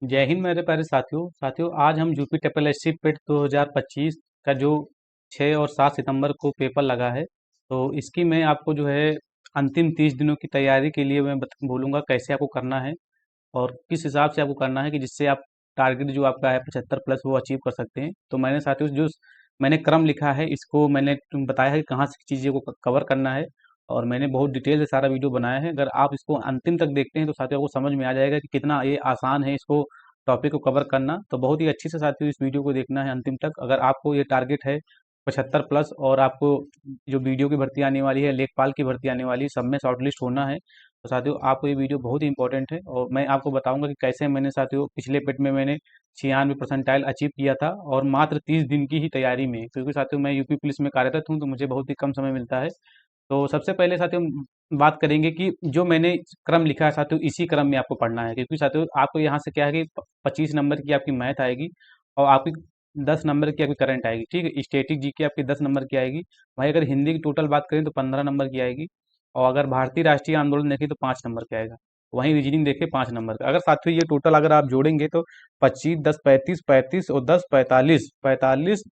जय हिंद मेरे प्यारे साथियों आज हम यूपी ट्रिपल एस सी पेट 2025 का जो 6 और 7 सितंबर को पेपर लगा है। तो इसकी मैं आपको जो है अंतिम 30 दिनों की तैयारी के लिए मैं बोलूँगा कैसे आपको करना है और किस हिसाब से आपको करना है कि जिससे आप टारगेट जो आपका है 75 प्लस वो अचीव कर सकते हैं। तो मैंने साथियों जो मैंने क्रम लिखा है इसको मैंने बताया है कि कहाँ से चीज़ें को कवर करना है और मैंने बहुत डिटेल से सारा वीडियो बनाया है। अगर आप इसको अंतिम तक देखते हैं तो साथियों आपको समझ में आ जाएगा कि कितना ये आसान है इसको टॉपिक को कवर करना। तो बहुत ही अच्छे से साथियों इस वीडियो को देखना है अंतिम तक। अगर आपको ये टारगेट है 75 प्लस और आपको जो वीडियो की भर्ती आने वाली है, लेखपाल की भर्ती आने वाली है, सब में शॉर्टलिस्ट होना है, तो साथियों आपको ये वीडियो बहुत ही इंपॉर्टेंट है। और मैं आपको बताऊंगा कि कैसे मैंने साथियों पिछले पेट में मैंने 96 परसेंटाइल अचीव किया था और मात्र 30 दिन की ही तैयारी में, क्योंकि साथियों मैं यूपी पुलिस में कार्यरत हूँ तो मुझे बहुत ही कम समय मिलता है। तो सबसे पहले साथियों बात करेंगे कि जो मैंने क्रम लिखा है साथियों इसी क्रम में आपको पढ़ना है, क्योंकि साथियों आपको यहाँ से क्या है कि 25 नंबर की आपकी मैथ आएगी और आपकी 10 नंबर की आपकी करंट आएगी। ठीक है, स्टैटिक जी की आपकी 10 नंबर की आएगी। वहीं अगर हिंदी की टोटल बात करें तो 15 नंबर की आएगी और अगर भारतीय राष्ट्रीय आंदोलन देखें तो 5 नंबर का आएगा। वहीं रीजनिंग देखें 5 नंबर का। अगर साथियों ये टोटल अगर आप जोड़ेंगे तो 25 10 35 35 और 10 45 45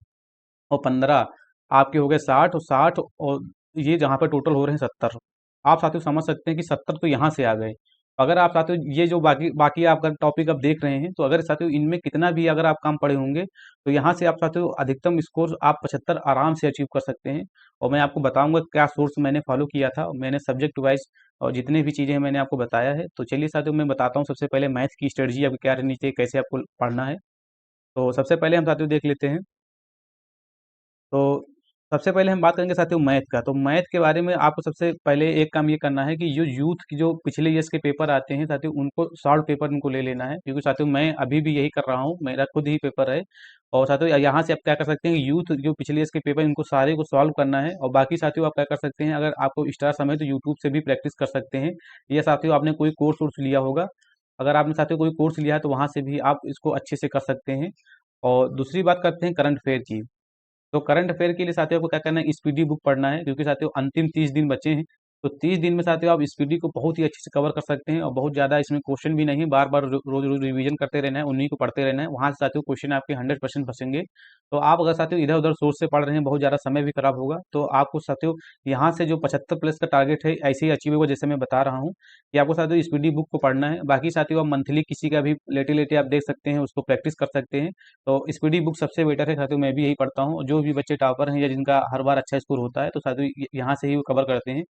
और 15 आपके हो गए 60 और 60 और ये जहाँ पे टोटल हो रहे हैं 70। आप साथियों समझ सकते हैं कि 70 तो यहाँ से आ गए। अगर आप साथियों ये जो बाकी बाकी आपका टॉपिक आप देख रहे हैं तो अगर साथियों इनमें कितना भी अगर आप काम पढ़े होंगे तो यहाँ से आप साथियों अधिकतम स्कोर आप 75 आराम से अचीव कर सकते हैं। और मैं आपको बताऊंगा क्या सोर्स मैंने फॉलो किया था, मैंने सब्जेक्ट वाइज और जितने भी चीज़ें मैंने आपको बताया है। तो चलिए साथियों मैं बताता हूँ सबसे पहले मैथ की स्ट्रेटजी आपकी क्या रहनी चाहिए, कैसे आपको पढ़ना है। तो सबसे पहले हम साथियों देख लेते हैं। तो सबसे पहले हम बात करेंगे साथियों मैथ का। तो मैथ के बारे में आपको सबसे पहले एक काम ये करना है कि जो यूथ की जो पिछले ईयर्स के पेपर आते हैं साथियों उनको सॉल्व पेपर उनको ले लेना है, क्योंकि साथियों मैं अभी भी यही कर रहा हूँ, मेरा खुद ही पेपर है। और साथियों यहाँ से आप क्या कर सकते हैं, यूथ जो पिछले ईयर्स के पेपर इनको सारे को सॉल्व करना है। और बाकी साथियों आप क्या कर सकते हैं, अगर आपको एक्स्ट्रा समय तो यूट्यूब से भी प्रैक्टिस कर सकते हैं, या साथियों आपने कोई कोर्स वोर्स लिया होगा, अगर आपने साथियों कोई कोर्स लिया है तो वहाँ से भी आप इसको अच्छे से कर सकते हैं। और दूसरी बात करते हैं करंट अफेयर की। तो करंट अफेयर के लिए साथियों को क्या करना है, स्पीडी बुक पढ़ना है, क्योंकि साथियों अंतिम 30 दिन बचे हैं। तो 30 दिन में साथियों आप स्पीडी को बहुत ही अच्छे से कवर कर सकते हैं और बहुत ज़्यादा इसमें क्वेश्चन भी नहीं है, बार बार रोज रोज रिवीजन करते रहना है, उन्हीं को पढ़ते रहना है, वहाँ से साथियों क्वेश्चन आपके 100% फंसेंगे। तो आप अगर साथियों इधर उधर सोर्स से पढ़ रहे हैं बहुत ज़्यादा समय भी खराब होगा। तो आपको साथियों यहाँ से जो 75 प्लस का टारगेट है ऐसे ही अचीव होगा, जैसे मैं बता रहा हूँ कि आपको साथियों स्पीडी बुक को पढ़ना है। बाकी साथियों आप मंथली किसी का भी लेटे लेटे आप देख सकते हैं, उसको प्रैक्टिस कर सकते हैं। तो स्पीडी बुक सबसे बेटर है साथियों, मैं भी यही पढ़ता हूँ। जो भी बच्चे टॉपर हैं या जिनका हर बार अच्छा स्कोर होता है तो साथियों यहाँ से ही वो कवर करते हैं।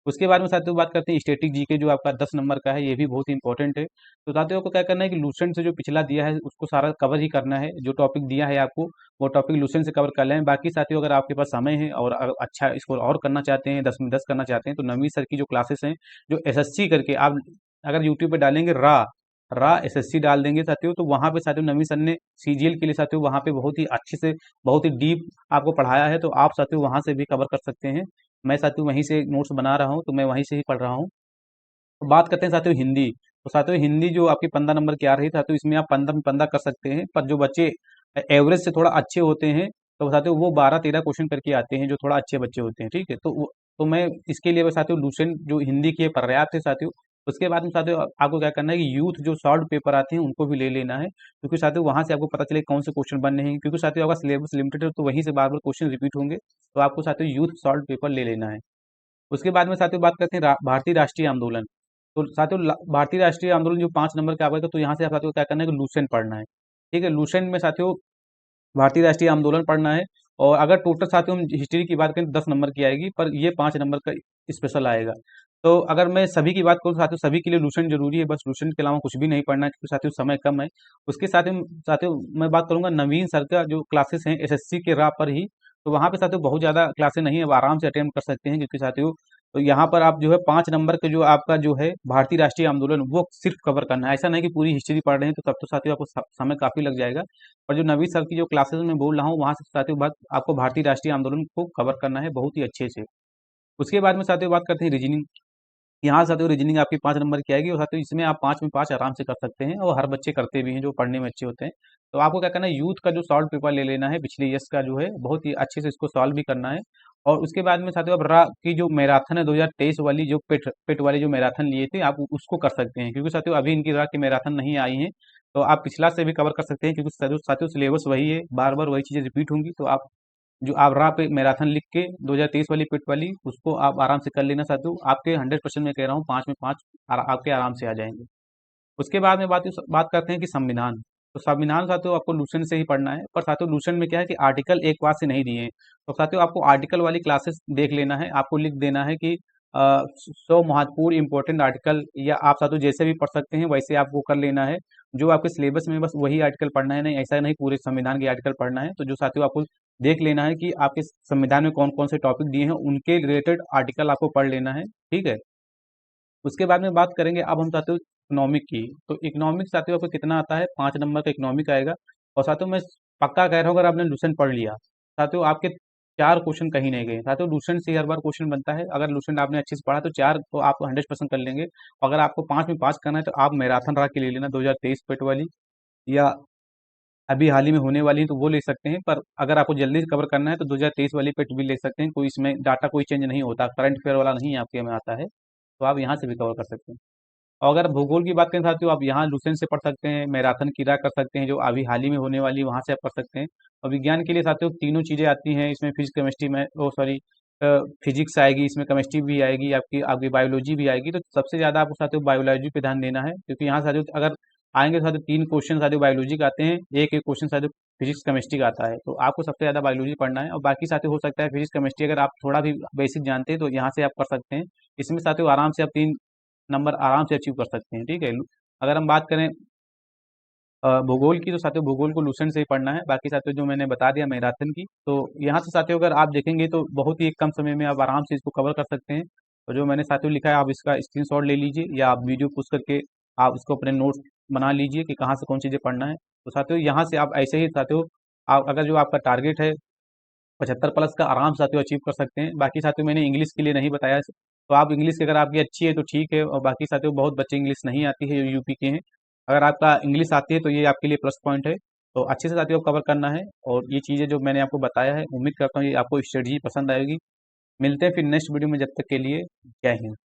उसके बाद में साथियों बात करते हैं स्टैटिक जीके जो आपका 10 नंबर का है, ये भी बहुत ही इंपॉर्टेंट है। तो साथियों को क्या करना है कि लूसेंट से जो पिछला दिया है उसको सारा कवर ही करना है, जो टॉपिक दिया है आपको वो टॉपिक लूसेंट से कवर कर लें। बाकी साथियों अगर आपके पास समय है और अगर अच्छा स्कोर और करना चाहते हैं, 10 में 10 करना चाहते हैं, तो नवीं सर की जो क्लासेस हैं, जो एसएससी करके आप अगर यूट्यूब पे डालेंगे रा रा एसएससी डाल देंगे साथियों, तो वहाँ पे साथियों नवीं सर ने सीजीएल के लिए साथियों वहाँ पे बहुत ही अच्छे से बहुत ही डीप आपको पढ़ाया है, तो आप साथियों वहाँ से भी कवर कर सकते हैं। मैं साथियों वहीं से नोट्स बना रहा हूँ तो मैं वहीं से ही पढ़ रहा हूँ। तो बात करते हैं साथियों हिंदी। तो साथियों हिंदी जो आपकी 15 नंबर की आ रही था, तो इसमें आप 15 में 15 कर सकते हैं, पर जो बच्चे एवरेज से थोड़ा अच्छे होते हैं तो साथियों वो 12-13 क्वेश्चन करके आते हैं, जो थोड़ा अच्छे बच्चे होते हैं। ठीक है, तो मैं इसके लिए साथियों लूसेंट जो हिंदी की है पर्याप्त है साथियों। उसके बाद में साथियों आपको क्या करना है कि यूथ जो शॉर्ट पेपर आते हैं उनको भी ले लेना है, क्योंकि साथियों वहां से आपको पता चले कौन से क्वेश्चन बन रहे हैं, क्योंकि साथियों आपका सिलेबस लिमिटेड है तो वहीं से बार बार क्वेश्चन रिपीट होंगे। तो आपको साथियों यूथ शॉर्ट पेपर ले लेना है। उसके बाद में साथियों बात करते हैं भारतीय राष्ट्रीय आंदोलन। तो साथियों भारतीय राष्ट्रीय आंदोलन जो 5 नंबर का आएगा, तो यहाँ से आप साथियों को क्या करना है कि लूसेंट पढ़ना है। ठीक है, लूसेंट में साथियों भारतीय राष्ट्रीय आंदोलन पढ़ना है। और अगर टोटल साथियों हम हिस्ट्री की बात करें तो 10 नंबर की आएगी, पर ये 5 नंबर का स्पेशल आएगा। तो अगर मैं सभी की बात करूँ तो साथियों सभी के लिए लूसेंट जरूरी है, बस लूसेंट के अलावा कुछ भी नहीं पढ़ना है, क्योंकि साथियों समय कम है। उसके साथियों मैं बात करूंगा नवीन सर का जो क्लासेस हैं एसएससी के राह पर ही। तो वहाँ पे साथियों बहुत ज़्यादा क्लासेस नहीं है, अब आराम से अटेंड कर सकते हैं, क्योंकि साथियों तो यहाँ पर आप जो है 5 नंबर के जो आपका जो है भारतीय राष्ट्रीय आंदोलन वो सिर्फ कवर करना है। ऐसा नहीं कि पूरी हिस्ट्री पढ़ रहे हैं, तो तब तो साथियों आपको समय काफ़ी लग जाएगा। और जो नवीं सर की जो क्लासेस में बोल रहा हूँ वहाँ से साथियों बात आपको भारतीय राष्ट्रीय आंदोलन को कवर करना है बहुत ही अच्छे से। उसके बाद में साथियों बात करते हैं रीजनिंग। यहाँ से साथियों रीजनिंग आपकी 5 नंबर की आएगी और साथियों इसमें आप 5 में 5 आराम से कर सकते हैं और हर बच्चे करते भी हैं जो पढ़ने में अच्छे होते हैं। तो आपको क्या करना है, यूथ का जो सॉल्व पेपर ले लेना है पिछले ईयर्स का जो है, बहुत ही अच्छे से इसको सॉल्व भी करना है। और उसके बाद में साथियों अब रा की जो मैराथन है 2023 वाली, जो पेट पेट वाली जो मैराथन लिए थे, आप उसको कर सकते हैं, क्योंकि साथियों अभी इनकी रा की मैराथन नहीं आई है। तो आप पिछला से भी कवर कर सकते हैं, क्योंकि साथियों साथियों सिलेबस वही है, बार बार वही चीज़ें रिपीट होंगी। तो आप जो आप रा पे मैराथन लिख के 2023 वाली पेट वाली, उसको आप आराम से कर लेना साथियों। आपके 100% मैं कह रहा हूँ, 5 में 5 आपके आराम से आ जाएंगे। उसके बाद में बात करते हैं कि संविधान। तो संविधान साथियों आपको लूसेंट से ही पढ़ना है, पर साथियों लूसेंट में क्या है कि आर्टिकल एक बार से नहीं दिए हैं। तो साथियों आपको आर्टिकल वाली क्लासेस देख लेना है, आपको लिख देना है कि 100 महत्वपूर्ण इंपॉर्टेंट आर्टिकल, या आप साथियों जैसे भी पढ़ सकते हैं वैसे आपको कर लेना है। जो आपके सिलेबस में बस वही आर्टिकल पढ़ना है, नहीं ऐसा नहीं पूरे संविधान के आर्टिकल पढ़ना है। तो जो साथियों आपको देख लेना है कि आपके संविधान में कौन कौन से टॉपिक दिए हैं, उनके रिलेटेड आर्टिकल आपको पढ़ लेना है, ठीक है। उसके बाद में बात करेंगे अब हम साथियों इकोनॉमिक की। तो इकोनॉमिक साथियों आपको कितना आता है, 5 नंबर का इकोनॉमिक आएगा। और साथियों मैं पक्का कह रहा हूँ, अगर आपने लूसेंट पढ़ लिया साथियों, आपके 4 क्वेश्चन कहीं नहीं गए साथियों। लूसेंट से हर बार क्वेश्चन बनता है, अगर लूसेंट आपने अच्छे से पढ़ा तो 4 तो आप 100% कर लेंगे। अगर आपको 5 में 5 करना है, तो आप मैराथन रा के ले लेना 2023 पेट वाली, या अभी हाल ही में होने वाली है तो वो ले सकते हैं। पर अगर आपको जल्दी से कवर करना है तो 2023 वाली पेट भी ले सकते हैं, कोई इसमें डाटा कोई चेंज नहीं होता, करंट अफेयर वाला नहीं आपके में आता है। तो आप यहाँ से भी कवर कर सकते हैं। और अगर भूगोल की बात करें साथियों, आप यहाँ लूसेंट से पढ़ सकते हैं, मैराथन की राह कर सकते हैं जो अभी हाल ही में होने वाली है, वहाँ से आप पढ़ सकते हैं। और विज्ञान के लिए साथियों तीनों चीज़ें आती हैं इसमें, फिजिक्स केमिस्ट्री में, ओ सॉरी, फिजिक्स आएगी इसमें, केमिस्ट्री भी आएगी, आपकी आपकी बायोलॉजी भी आएगी। तो सबसे ज़्यादा आपको साथियों बायोलॉजी पे ध्यान देना है, क्योंकि यहाँ साथियों अगर आएंगे तो साथियों 3 क्वेश्चन साथियों बायोलॉजी का आते हैं, एक एक क्वेश्चन साथियों फिजिक्स केमिस्ट्री का आता है। तो आपको सबसे ज़्यादा बायोलॉजी पढ़ना है, और बाकी साथियों हो सकता है फिजिक्स केमिस्ट्री अगर आप थोड़ा भी बेसिक जानते हैं तो यहाँ से आप कर सकते हैं। इसमें साथियों आराम से आप 3 नंबर आराम से अचीव कर सकते हैं, ठीक है। अगर हम बात करें भूगोल की, तो साथियों भूगोल को लूसेंट से ही पढ़ना है। बाकी साथियों जो मैंने बता दिया मैराथन की, तो यहाँ से साथियों अगर आप देखेंगे तो बहुत ही एक कम समय में आप आराम से इसको कवर कर सकते हैं। और जो मैंने साथियों लिखा है, आप इसका स्क्रीनशॉट ले लीजिए, या आप वीडियो पॉज करके आप इसको अपने नोट्स बना लीजिए कि कहाँ से कौन चीज़ें पढ़ना है। तो साथियों यहाँ से आप ऐसे ही साथियों, आप अगर जो आपका टारगेट है 75 प्लस का, आराम से साथियों अचीव कर सकते हैं। बाकी साथियों मैंने इंग्लिश के लिए नहीं बताया, तो आप इंग्लिश की अगर आपकी अच्छी है तो ठीक है, और बाकी साथियों बहुत बच्चे इंग्लिश नहीं आती है जो यूपी के हैं, अगर आपका इंग्लिश आती है तो ये आपके लिए प्लस पॉइंट है। तो अच्छे से साथियों कवर करना है, और ये चीज़ें जो मैंने आपको बताया है, उम्मीद करता हूँ ये आपको स्ट्रेटजी पसंद आएगी। मिलते हैं फिर नेक्स्ट वीडियो में, जब तक के लिए जय हिंद।